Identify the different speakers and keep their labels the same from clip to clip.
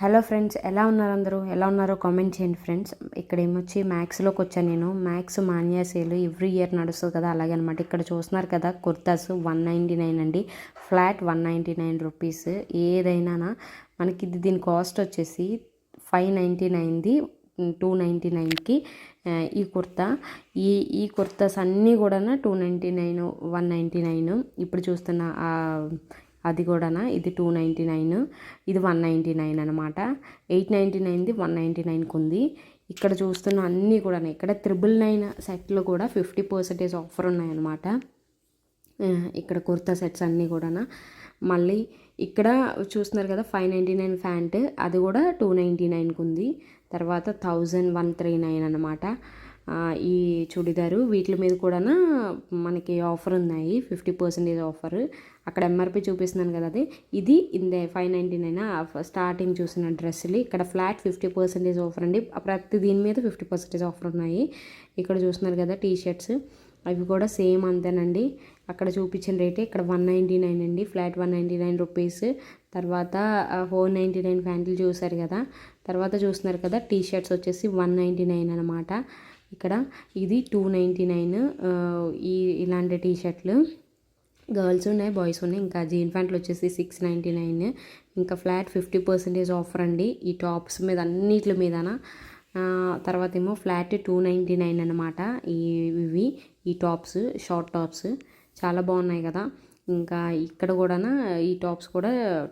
Speaker 1: Hello friends, ఎలా ఉన్నారు? అందరూ ఎలా ఉన్నారో కామెంట్ చేయండి ఫ్రెండ్స్. ఇక్కడ ఏమొచ్చి మ్యాక్స్లోకి వచ్చాను నేను. Max Manya sale every year నడుస్తుంది కదా, అలాగే అనమాట. ఇక్కడ చూస్తున్నారు కదా, కుర్తాస్ 199 అండి, ఫ్లాట్ 199 రూపీస్. ఏదైనా మనకి దీని కాస్ట్ వచ్చేసి 599ది 299కి ఈ కుర్తా. ఈ కుర్తాస్ అన్నీ కూడా 299 199. ఇప్పుడు చూస్తున్న అది కూడా ఇది 299, ఇది 199 అనమాట. 899ది 199కి ఉంది. ఇక్కడ చూస్తున్న అన్నీ కూడా ఇక్కడ 999 సెట్లు కూడా 50% ఆఫర్ ఉన్నాయన్నమాట. ఇక్కడ కుర్తా సెట్స్ అన్నీ కూడా. మళ్ళీ ఇక్కడ చూస్తున్నారు కదా 599 ప్యాంట్, అది కూడా 299కి ఉంది. తర్వాత 1139 అనమాట ఈ చుడిదారు. వీటి మీద కూడా మనకి ఆఫర్ ఉన్నాయి, 50% ఆఫర్. అక్కడ ఎంఆర్పి చూపిస్తున్నాను కదా, ఇది 599 స్టార్టింగ్ చూసిన డ్రెస్సులు. ఇక్కడ ఫ్లాట్ 50% ఆఫర్ అండి. ప్రతి దీని మీద 50% ఆఫర్ ఉన్నాయి. ఇక్కడ చూస్తున్నారు కదా టీ షర్ట్స్, అవి కూడా సేమ్ అంతేనండి. అక్కడ చూపించిన రేటే ఇక్కడ 199 అండి, ఫ్లాట్ 199 రూపీస్. తర్వాత 499 ప్యాంట్లు చూసారు కదా. తర్వాత చూస్తున్నారు కదా టీ షర్ట్స్ వచ్చేసి 199 అనమాట. ఇక్కడ ఇది 299. ఇలాంటి టీ షర్ట్లు గర్ల్స్ ఉన్నాయి, బాయ్స్ ఉన్నాయి. ఇంకా జీన్ ప్యాంట్లు వచ్చేసి 699. ఇంకా ఫ్లాట్ 50% ఆఫర్ అండి ఈ టాప్స్ మీద, అన్నిటి మీద. తర్వాత ఏమో ఫ్లాట్ 299 అనమాట. ఇవి ఈ టాప్స్, షార్ట్ టాప్స్ చాలా బాగున్నాయి కదా. ఇంకా ఇక్కడ కూడా ఈ టాప్స్ కూడా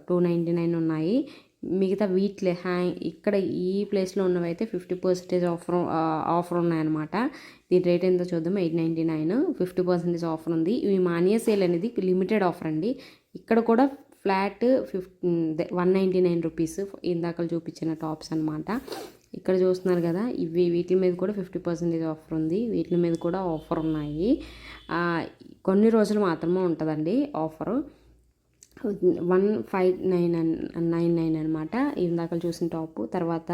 Speaker 1: 299 ఉన్నాయి. మిగతా వీటిలో ఇక్కడ ఈ ప్లేస్లో ఉన్నవైతే 50% ఆఫర్ ఉన్నాయన్నమాట. దీని రేట్ ఎంతో చూద్దాం. 899, 50% ఆఫర్ ఉంది. ఇవి మానియా సేల్ అనేది లిమిటెడ్ ఆఫర్ అండి. ఇక్కడ కూడా ఫ్లాట్ 199 రూపీస్, ఇందాక చూపించిన టాప్స్ అనమాట. ఇక్కడ చూస్తున్నారు కదా, వీటి మీద కూడా 50% ఆఫర్ ఉంది. వీటి మీద కూడా ఆఫర్ ఉన్నాయి. కొన్ని రోజులు మాత్రమే ఉంటుందండి ఆఫరు. 1599 అనమాట ఇందాక చూసిన టాపు. తర్వాత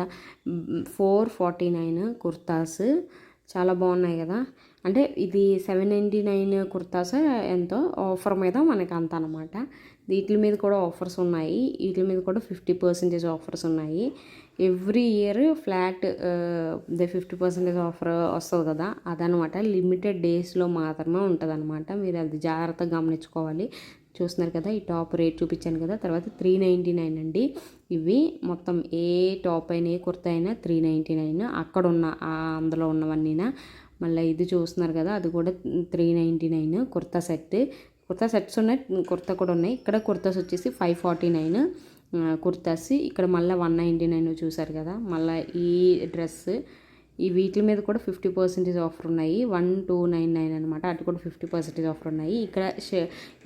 Speaker 1: 449 కుర్తాస్ చాలా బాగున్నాయి కదా. అంటే ఇది 799 కుర్తాస్ ఎంతో ఆఫర్ మీద మనకి అంత అనమాట. వీటి మీద కూడా ఆఫర్స్ ఉన్నాయి, వీటి మీద కూడా 50% ఆఫర్స్ ఉన్నాయి. ఎవ్రీ ఇయర్ ఫ్లాట్ 50% ఆఫర్ వస్తుంది కదా, అదనమాట. లిమిటెడ్ డేస్లో మాత్రమే ఉంటుంది అనమాట. మీరు అది జాగ్రత్తగా గమనించుకోవాలి. చూస్తున్నారు కదా, ఈ టాప్ రేట్ చూపించాను కదా. తర్వాత 399 అండి. ఇవి మొత్తం ఏ టాప్ అయినా ఏ కుర్తా అయినా 399. అక్కడ ఉన్న అందులో ఉన్నవన్నీనా. మళ్ళీ ఇది చూస్తున్నారు కదా, అది కూడా 399 కుర్తా సెట్. కుర్తా సెట్స్ ఉన్నాయి, కుర్తా కూడా ఉన్నాయి. ఇక్కడ కుర్తాస్ వచ్చేసి 549 కుర్తాస్. ఇక్కడ మళ్ళీ 199 చూసారు కదా. మళ్ళీ ఈ డ్రెస్, ఈ వీటి మీద కూడా 50% ఆఫర్ ఉన్నాయి. 1299 అనమాట, అటు కూడా 50% ఆఫర్ ఉన్నాయి. ఇక్కడ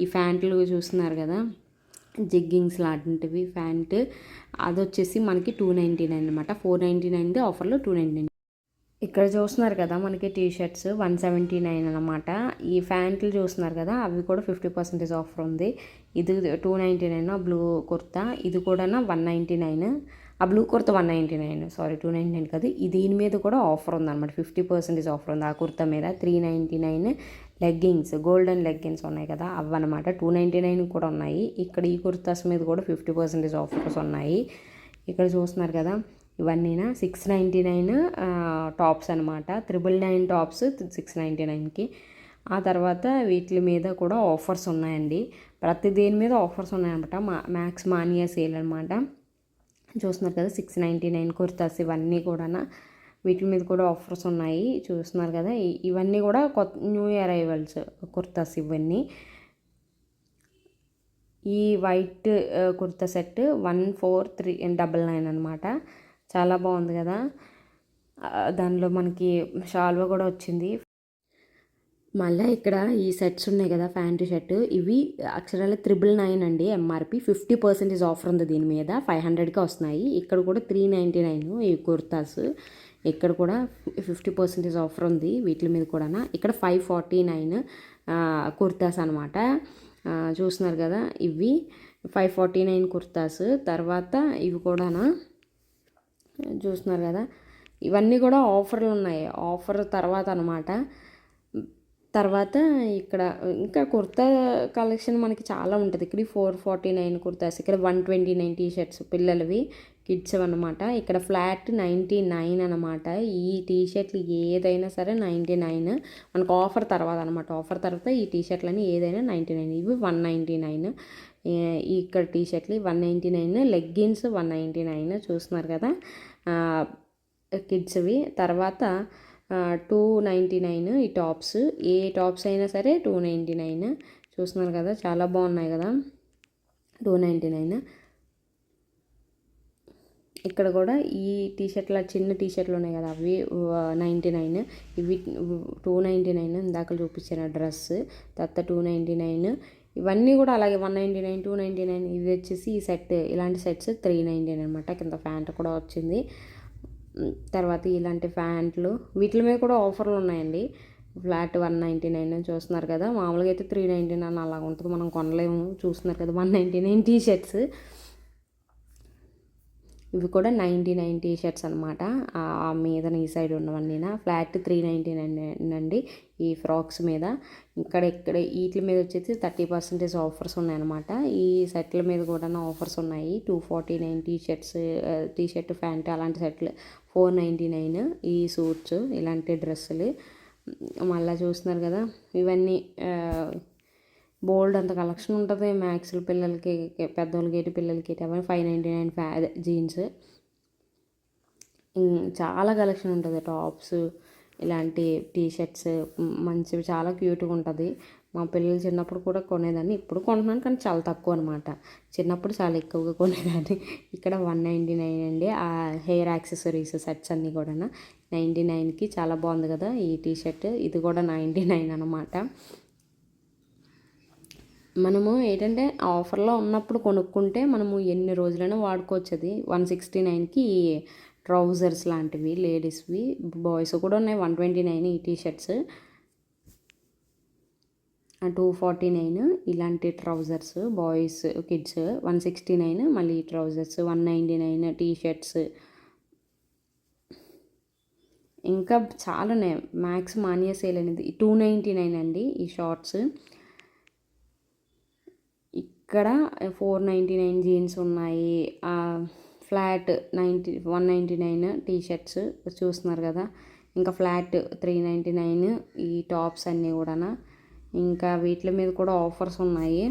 Speaker 1: ఈ ప్యాంట్లు చూస్తున్నారు కదా, జెగ్గింగ్స్ లాంటివి ప్యాంట్, అది వచ్చేసి మనకి 299 అనమాట. 499 ఆఫర్లో 299. ఇక్కడ చూస్తున్నారు కదా మనకి టీ షర్ట్స్ 179 అనమాట. ఈ ప్యాంట్లు చూస్తున్నారు కదా, అవి కూడా 50% ఆఫర్ ఉంది. ఇది 299 బ్లూ కుర్తా, ఇది కూడా 199. ఆ బ్లూ కుర్తా 199, సారీ 299 కాదు. దీని మీద కూడా ఆఫర్ ఉందన్నమాట, 50% ఆఫర్ ఉంది ఆ కుర్తా మీద. 399 లెగ్గింగ్స్, గోల్డెన్ లెగ్గింగ్స్ ఉన్నాయి కదా, అవన్నమాట 299 కూడా ఉన్నాయి. ఇక్కడ ఈ కుర్తాస్ మీద కూడా 50% ఆఫర్స్ ఉన్నాయి. ఇక్కడ చూస్తున్నారు కదా, ఇవన్నీ 699 టాప్స్ అనమాట. 999 టాప్స్ 699కి. ఆ తర్వాత వీటి మీద కూడా ఆఫర్స్ ఉన్నాయండి. ప్రతి దేని మీద ఆఫర్స్ ఉన్నాయన్నమాట. మ్యాక్స్ మానియా సేల్ అనమాట. చూస్తున్నారు కదా 699 కుర్తాస్, ఇవన్నీ కూడా వీటి మీద కూడా ఆఫర్స్ ఉన్నాయి. చూస్తున్నారు కదా, ఇవన్నీ కూడా న్యూ అరైవల్స్ కుర్తాస్ ఇవన్నీ. ఈ వైట్ కుర్తా సెట్ 14399 అనమాట. చాలా బాగుంది కదా. దానిలో మనకి షాల్వా కూడా వచ్చింది. మళ్ళీ ఇక్కడ ఈ సెట్స్ ఉన్నాయి కదా, ప్యాంటు షర్ట్, ఇవి అక్షరాలు 999 అండి ఎంఆర్పి. 50% ఆఫర్ ఉంది దీని మీద, 500కి వస్తున్నాయి. ఇక్కడ కూడా 399 ఈ కుర్తాస్. ఇక్కడ కూడా 50% ఆఫర్ ఉంది వీటి మీద కూడా. ఇక్కడ 549 కుర్తాస్ అనమాట. చూస్తున్నారు కదా, ఇవి 549 కుర్తాస్. తర్వాత ఇవి కూడా చూస్తున్నారు కదా, ఇవన్నీ కూడా ఆఫర్లు ఉన్నాయి. ఆఫర్ తర్వాత అనమాట. తర్వాత ఇక్కడ ఇంకా కుర్తా కలెక్షన్ మనకి చాలా ఉంటుంది. ఇక్కడ 449 కుర్తాస్, ఇక్కడ 129 టీ షర్ట్స్ పిల్లలవి, కిడ్స్ అనమాట. ఇక్కడ ఫ్లాట్ 99 అనమాట. ఈ టీషర్ట్లు ఏదైనా సరే 99 మనకు ఆఫర్ తర్వాత అనమాట. ఆఫర్ తర్వాత ఈ టీషర్ట్లని ఏదైనా 99, ఇవి 199. ఇక్కడ టీషర్ట్లు 199, లెగ్గిన్స్ 199 చూస్తున్నారు కదా కిడ్స్వి. తర్వాత 299 ఈ టాప్స్, ఏ టాప్స్ అయినా సరే 299 చూస్తున్నారు కదా, చాలా బాగున్నాయి కదా 299. ఇక్కడ కూడా ఈ టీషర్ట్ల చిన్న టీషర్ట్లు ఉన్నాయి కదా అవి 99, ఇవి 299 ఇందాక చూపించిన డ్రెస్. తర్వాత 299 ఇవన్నీ కూడా అలాగే 199, 299. ఇది వచ్చేసి ఈ సెట్, ఇలాంటి సెట్స్ 399 అనమాట. కింద ప్యాంట్ కూడా వచ్చింది. తర్వాత ఇలాంటి ప్యాంట్లు వీటి మీద కూడా ఆఫర్లు ఉన్నాయండి. ఫ్లాట్ 199 చూస్తున్నారు కదా. మామూలుగా అయితే 399 అలా ఉంటుంది, మనం కొనలేము. చూస్తున్నారు కదా 199 టీషర్ట్స్. ఇవి కూడా 99 టీషర్ట్స్ అనమాట. ఆ మీద ఈ సైడ్ ఉన్నవన్నీనా ఫ్లాట్ 399 అండి ఈ ఫ్రాక్స్ మీద. ఇక్కడ వీటి మీద వచ్చేసి 30% ఆఫర్స్ ఉన్నాయన్నమాట. ఈ సెట్ల మీద కూడా ఆఫర్స్ ఉన్నాయి. 249 టీషర్ట్ ప్యాంట్ అలాంటి సెట్లు 499. ఈ సూట్స్ ఇలాంటి డ్రెస్సులు మళ్ళీ చూస్తున్నారు కదా. ఇవన్నీ బోల్డ్ అంత కలెక్షన్ ఉంటుంది. మ్యాక్స్లు పిల్లలకి, పెద్దోళ్ళకి, పిల్లలకి అవన్నీ 599 జీన్స్. చాలా కలెక్షన్ ఉంటుంది. టాప్స్ ఇలాంటి టీషర్ట్స్ మంచివి, చాలా క్యూట్గా ఉంటుంది. మా పిల్లలు చిన్నప్పుడు కూడా కొనేదాన్ని, ఇప్పుడు కొంటున్నాను కానీ చాలా తక్కువ అనమాట. చిన్నప్పుడు చాలా ఎక్కువగా కొనేదాన్ని. ఇక్కడ 199 అండి. ఆ హెయిర్ యాక్సెసరీస్ సెట్స్ అన్నీ కూడా 99కి చాలా బాగుంది కదా ఈ టీషర్ట్. ఇది కూడా 99 అనమాట. మనము ఏంటంటే ఆఫర్లో ఉన్నప్పుడు కొనుక్కుంటే మనము ఎన్ని రోజులైనా వాడుకోవచ్చు. అది 169కి ట్రౌజర్స్ లాంటివి లేడీస్వి, బాయ్స్ కూడా ఉన్నాయి 129 ఈ టీషర్ట్స్. 249 ఇలాంటి ట్రౌజర్స్ బాయ్స్ కిడ్స్. 169 మళ్ళీ ట్రౌజర్స్. 199 టీషర్ట్స్. ఇంకా చాలా ఉన్నాయి. మ్యాక్స్ మానియా సేల్ అనేది 299 అండి ఈ షార్ట్స్. ఇక్కడ 499 జీన్స్ ఉన్నాయి. ఫ్లాట్ 199 టీషర్ట్స్ చూస్తున్నారు కదా. ఇంకా ఫ్లాట్ 399 ఈ టాప్స్ అన్నీ కూడా. ఇంకా వీటి మీద కూడా ఆఫర్స్ ఉన్నాయి.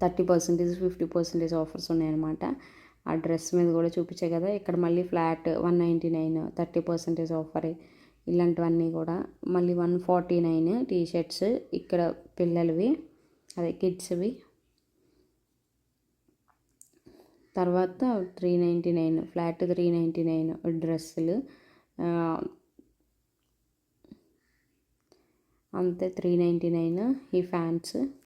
Speaker 1: 30%, 50% ఆఫర్స్ ఉన్నాయన్నమాట. ఆ డ్రెస్ మీద కూడా చూపించే కదా. ఇక్కడ మళ్ళీ ఫ్లాట్ 199, 30% ఆఫర్. ఇలాంటివన్నీ కూడా మళ్ళీ 149 టీషర్ట్స్. ఇక్కడ పిల్లలవి, అదే కిడ్స్వి. తర్వాత 399 ఫ్లాట్ 399 డ్రెస్సులు అంతే. 399 ఈ ఫ్యాన్స్.